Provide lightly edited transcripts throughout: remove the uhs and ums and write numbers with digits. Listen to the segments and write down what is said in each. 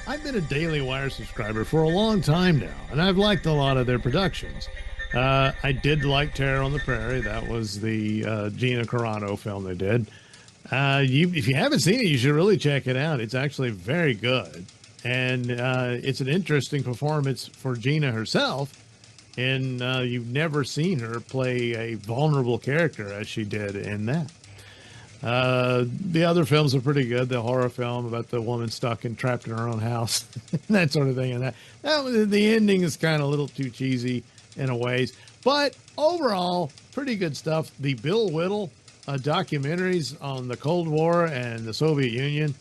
I've been a Daily Wire subscriber for a long time now, and I've liked a lot of their productions. I did like Terror on the Prairie. That was the Gina Carano film they did. If you haven't seen it, you should really check it out. It's actually very good. And it's an interesting performance for Gina herself. And you've never seen her play a vulnerable character as she did in that. The other films are pretty good. The horror film about the woman stuck and trapped in her own house, that sort of thing. And the ending is kind of a little too cheesy in a ways, but overall, pretty good stuff. The Bill Whittle documentaries on the Cold War and the Soviet Union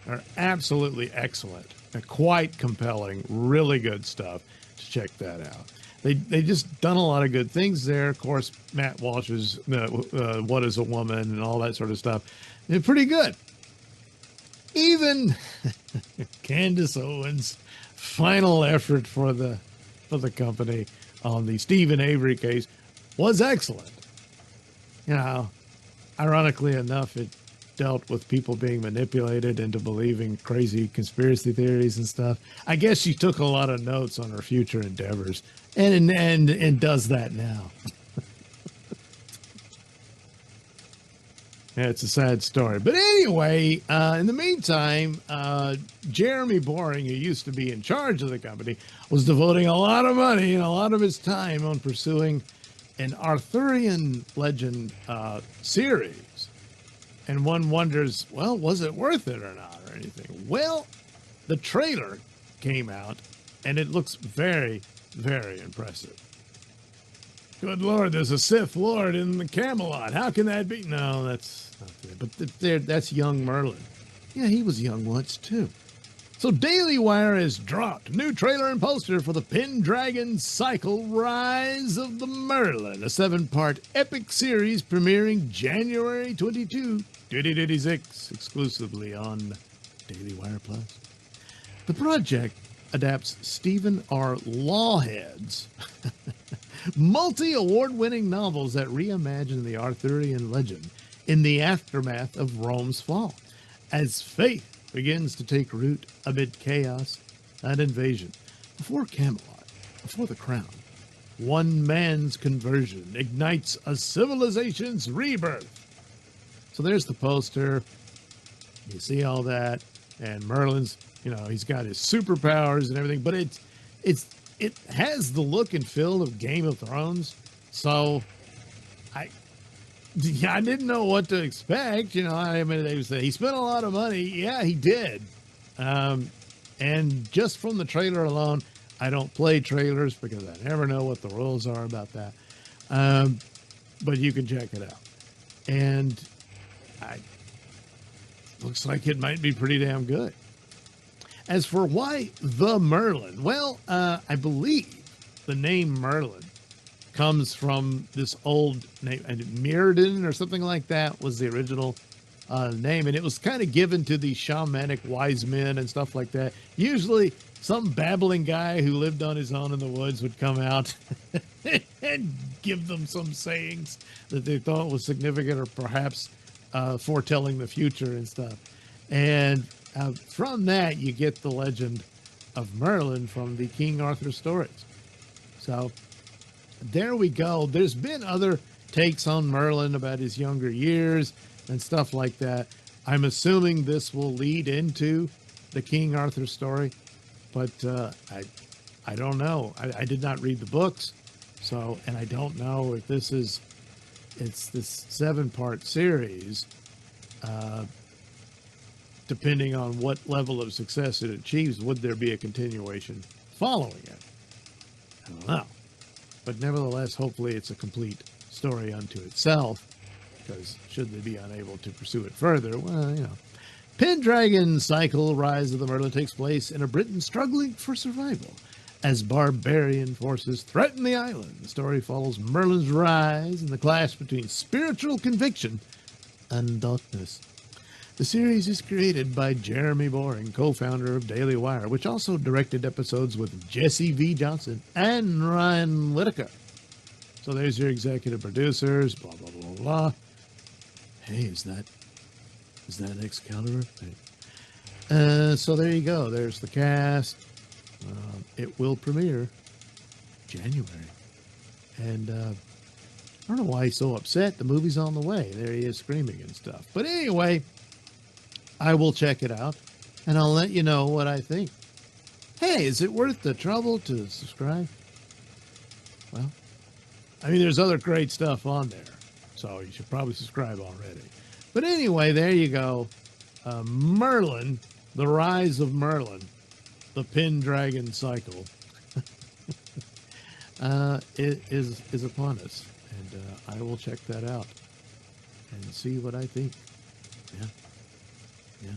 are absolutely excellent. They're quite compelling, really good stuff. To check that out. They just done a lot of good things there. Of course, Matt Walsh's What is a Woman and all that sort of stuff. They're pretty good. Even Candace Owens' final effort for the company on the Stephen Avery case was excellent. You know, ironically enough, it dealt with people being manipulated into believing crazy conspiracy theories and stuff. I guess she took a lot of notes on her future endeavors and does that now. Yeah, it's a sad story. But anyway, in the meantime, Jeremy Boring, who used to be in charge of the company, was devoting a lot of money and a lot of his time on pursuing an Arthurian legend series. And one wonders, well, was it worth it or not or anything? Well, the trailer came out, and it looks very, very impressive. Good Lord, there's a Sith Lord in the Camelot. How can that be? No, that's not there. But that's young Merlin. Yeah, he was young once, too. So Daily Wire has dropped new trailer and poster for the Pendragon Cycle Rise of the Merlin, a 7-part epic series premiering January 22, 2026, exclusively on Daily Wire Plus. The project adapts Stephen R. Lawhead's multi-award-winning novels that reimagine the Arthurian legend in the aftermath of Rome's fall, as faith begins to take root amid chaos and invasion. Before Camelot, before the crown, one man's conversion ignites a civilization's rebirth. So there's the poster. You see all that, and Merlin's, he's got his superpowers and everything, but it has the look and feel of Game of Thrones. So I didn't know what to expect. I mean, they say he spent a lot of money. Yeah, he did. And just from the trailer alone, I don't play trailers because I never know what the rules are about that. But you can check it out. And looks like it might be pretty damn good. As for why the Merlin, well, I believe the name Merlin comes from this old name, and Mirrodin or something like that was the original name, and it was kind of given to these shamanic wise men and stuff like that. Usually some babbling guy who lived on his own in the woods would come out and give them some sayings that they thought was significant or perhaps foretelling the future and stuff. And from that, you get the legend of Merlin from the King Arthur stories. So there we go. There's been other takes on Merlin about his younger years and stuff like that. I'm assuming this will lead into the King Arthur story, but I don't know. I did not read the books, and I don't know if it's this 7-part series. Depending on what level of success it achieves, would there be a continuation following it? I don't know. But nevertheless, hopefully it's a complete story unto itself, because should they be unable to pursue it further, well, Pendragon Cycle Rise of the Merlin takes place in a Britain struggling for survival as barbarian forces threaten the island. The story follows Merlin's rise and the clash between spiritual conviction and darkness. The series is created by Jeremy Boring, co-founder of Daily Wire, which also directed episodes with Jesse V. Johnson and Ryan Whitaker. So there's your executive producers, blah, blah, blah, blah. Hey, is that Excalibur? Hey. So there you go. There's the cast. It will premiere January. And I don't know why he's so upset. The movie's on the way. There he is screaming and stuff. But anyway, I will check it out, and I'll let you know what I think. Hey, is it worth the trouble to subscribe? Well, I mean, there's other great stuff on there, so you should probably subscribe already. But anyway, there you go. Merlin, the rise of Merlin, the Pendragon cycle, is upon us. And I will check that out and see what I think. Yeah. Yeah.